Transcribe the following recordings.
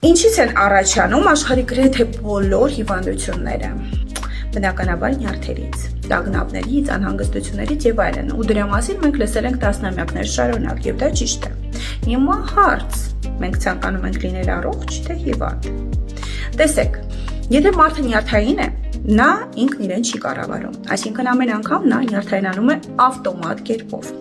Ինչից են առաջանում աշխարհի գրեթե բոլոր հիվանդությունները։ Բնականաբար նյարդերից, տագնապներից, անհանգստություններից եւ այլն։ Ու դրա մասին մենք լսել ենք տասնամյակներ շարունակ, եւ դա ճիշտ է։ Հիմա հարց. մենք ցանկանում ենք լինել առողջ, թե հիվանդ։ Տեսեք, եթե մարդը նյարդային է, նա ինքն իրեն չի կառավարում։ Այսինքն ամեն անգամ նա նյարդայնանում է ավտոմատ կերպով։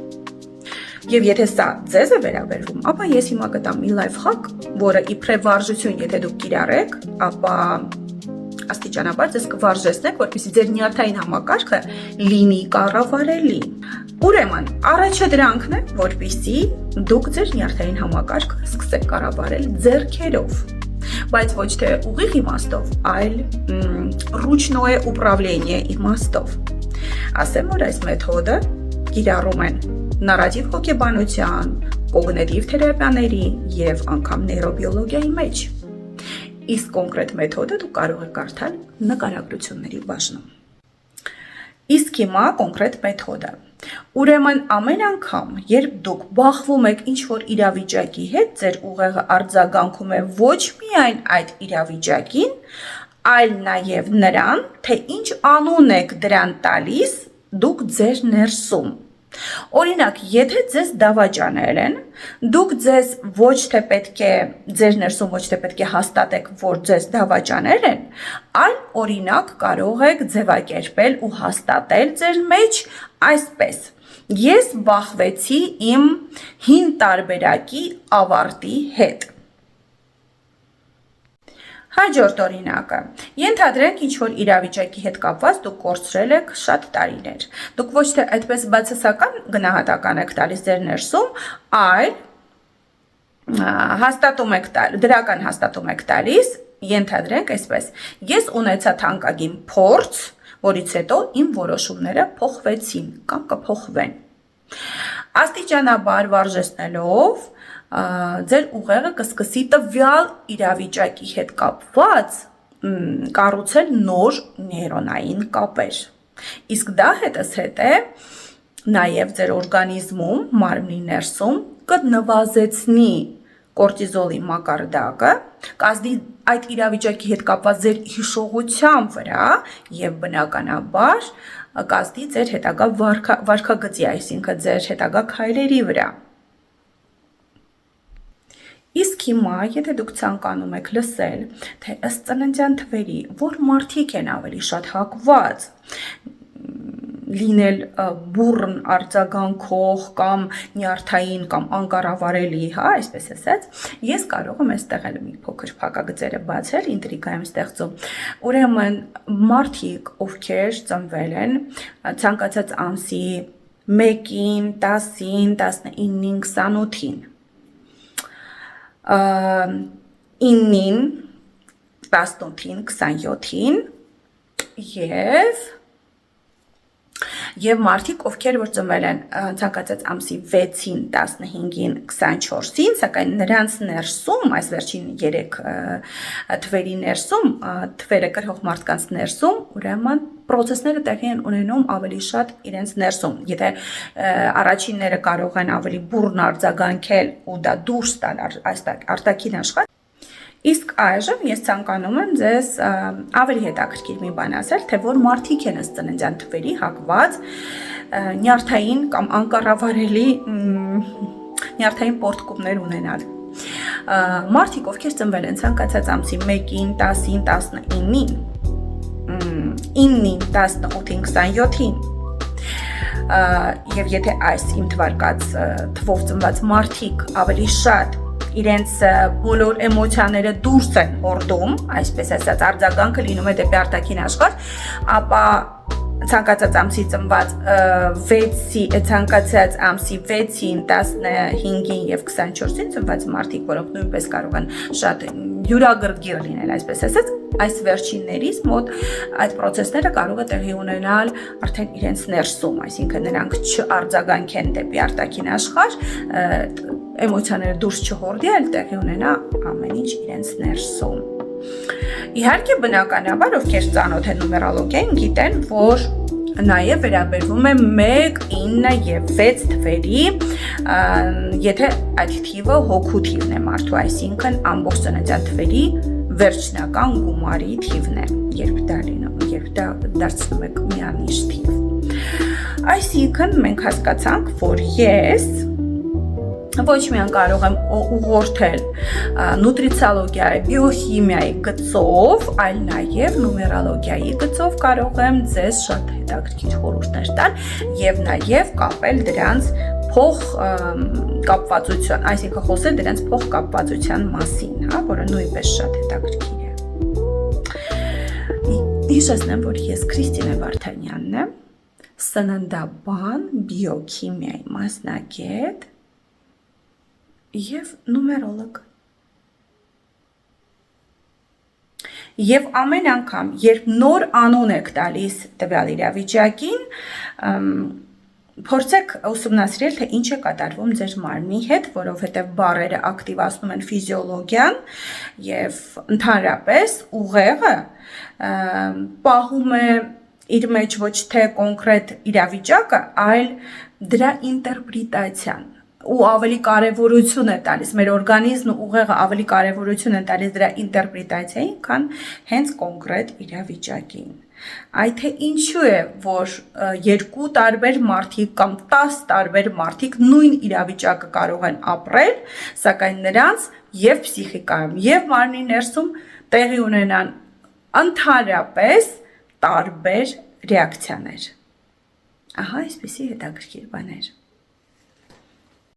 Եվ եթե սա ձեզ է վերաբերվում, ապա ես հիմա կտամ մի լայֆ հակ, որը իբրև վարժություն, եթե դուք կիրառեք, ապա աստիճանաբար ձեզ կվարժեցնեք, որպեսզի ձեր նյարդային համակարգը լինի կառավարելի։ Ուրեմն, առաջադրանքն է, որպեսզի դուք ձեր նյարդային համակարգը սկսեք կառավարել ձեռքերով, բայց ոչ թե ուղիղ իմաստով, այլ ռուչնոե ուպրավլենիե իմաստով։ Ասեմ, որ այս մեթոդը կիրառում են նարատիվ հոգեբանության, կոգնիտիվ թերապիաների եւ անգամ նեյրոբիոլոգիայի մեջ։ Իսկ կոնկրետ մեթոդը դուք կարող եք կարդալ նկարագրությունների բաժնում։ Իսկ հիմա կոնկրետ մեթոդը։ Ուրեմն ամեն անգամ, երբ դուք բախվում եք ինչ-որ իրավիճակի հետ, ձեր ուղեղը արձագանքում է ոչ միայն այդ իրավիճակին, այլ նաև նրան, թե ինչ անուն եք դրան տալիս դուք ձեր ներսում։ Օրինակ, եթե ձեզ դավաճանել են, դուք ձեզ ոչ թե պետք է ձեր ներսում ոչ թե պետք է հաստատեք, որ ձեզ դավաճանել են, այլ օրինակ կարող եք ձևակերպել ու հաստատել ձեր մեջ այսպես. ես բախվեցի իմ հին տարբերակի ավարտի հետ։ Հաջորդ օրինակը. ենթադրենք ինչ-որ իրավիճակի հետ կապված դուք կորցրել եք շատ տարիներ։ Դուք ոչ թե այդպես բացասական գնահատական եք տալիս ձեր ներսում, այլ դրական հաստատում եք տալիս, ենթադրենք այսպես. ես ունեցա թանկագին փորձ, որից հետո իմ որոշումները փոխվեցին կամ կփոխվեն։ Աստիճանաբար վարժեցնելով ձեր ուղեղը կսկսի տվյալ իրավիճակի հետ կապված կառուցել նոր նեյրոնային կապեր։ Իսկ դա հետզհետե նաև ձեր օրգանիզմում, մարմնի ներսում կնվազեցնի կորտիզոլի մակարդակը, կազդի այդ իրավիճակի հետ կապված ձեր հիշողության վրա եւ բնականաբար կազդի ձեր հետագա վարքագծի, այսինքն ձեր հետագա քայլերի վրա։ Իսկ հիմա, եթե դուք ցանկանում եք լսել, թե ըստ ծննդյան թվերի, որ մարդիկ են ավելի շատ հակված լինել բուռն արձագանքող կամ նյարդային կամ անկառավարելի, այսպես ասած, ես կարող եմ այստեղ էլ մի փոքր փակագծերը բացել, ինտրիգա եմ ստեղծում։ Ուրեմն մարդիկ, ովքեր ծնվել են ցանկացած ամսի 1-ին, 10-ին, 19-ին, 28-ին, 9-ին, 18-ին, 27-ին եւ մարդիկ, ովքեր որ ծնվել են ցանկացած ամսի 6-ին, 15-ին, 24-ին, սակայն նրանց ներսում, այս վերջին 3 թվերի ներսում, թվերը կրող մարդկանց ներսում, ուրեմն process-ները տեղի են ունենում ավելի շատ իրենց ներսում։ Եթե առաջինները կարող են ավելի բուռն արձագանքել ու դա դուրս տալ արտաքին աշխարհ, իսկ այժմ ես ցանկանում եմ ձեզ ավելի հետաքրքիր մի բան ասել, թե որ մարդիկ են ըստ ծննդյան թվերի հակված նյարդային կամ անկառավարելի նյարդային պոռթկումներ ունենալ։ Մարդիկ, ովքեր ծնվել են ցանկացած ամսի 1-ին, 10-ին, 19-ին, 9-ին, 18-ին, 27-ին, եւ եթե այս իմ թվարկած թվով ծնված մարդիկ ավելի շատ իրենց բոլոր էմոցիաները դուրս են հորդում, այսպես ասած, արձագանքը լինում է դեպի արտաքին աշխարհ, ապա ցանկացած ամսի ծնված 6-ին, 15-ին եւ 24-ին ծնված մարդիկ, որոնք նույնպես կարող են շատ յուրագրգիռ լինել, այսպես ասած, այս վերջիններից մոտ այդ process-ները կարող է տեղի ունենալ արդեն իրենց ներսում, այսինքն նրանք չարձագանքեն դեպի արտաքին աշխարհ, էմոցիաները դուրս չհորդի, այլ տեղի ունենա ամեն ինչ իրենց ներսում։ Իհարկե բնականաբար, ովքեր ծանոթ են նումերոլոգիային, գիտեն, որ նաև վերաբերվում է 1, 9 եւ 6 թվերի, եթե այդ թիվը հոգու թիվն է մարդու, այսինքն ամբողջ ծննդյան թվերի վերջնական գումարի թիվն է, երբ դա դարձնում եք միանիշ թիվ։ Այսինքն մենք հասկացանք, որ ես ոչ միայն կարող եմ ուղղորդել նուտրիցիոլոգիայի, բիոխիմիայի գծով, այլ նաև նումերոլոգիայի գծով կարող եմ ձեզ շատ հետաքրքիր խորհուրդներ տալ եւ նաև կապել դրանց փոխկապվածություն, այսինքն խոսել դրանց փոխկապվածության մասին, հա, որը նույնպես շատ հետաքրքիր է։ Հիշեցնեմ, որ ես Քրիստինե Վարդանյանն եմ, սննդաբան, բիոքիմիայի մասնագետ և նումերոլոգ։ Եվ ամեն անգամ, երբ նոր անուն եք տալիս տվյալ իրավիճակին, փորձեք ուսումնասիրել, թե ինչ է կատարվում ձեր մարմնի հետ, որովհետև բառերը ակտիվացնում են ֆիզիոլոգիան և ընդհանրապես ուղեղը պահում է իր մեջ ոչ թե կոնկրետ իրավիճակը, այլ դրա ինտերպրետացիան ու ավելի կարևորություն է տալիս, մեր օրգանիզմն ու ուղեղը ավելի կարևորություն են տալիս դրա ինտերպրետացիային, քան հենց կոնկրետ իրավիճակին։ Այդ թե ինչու է, որ 2 տարբեր մարդիկ կամ 10 տարբեր մարդիկ նույն իրավիճակը կարող են ապրել, սակայն նրանց և փսիխիկայում, և մարմնի ներսում տեղի ունենան ընդհանրապես տարբեր ռեակցիաներ։ Ահա այսպիսի հետաքրքիր բաներ։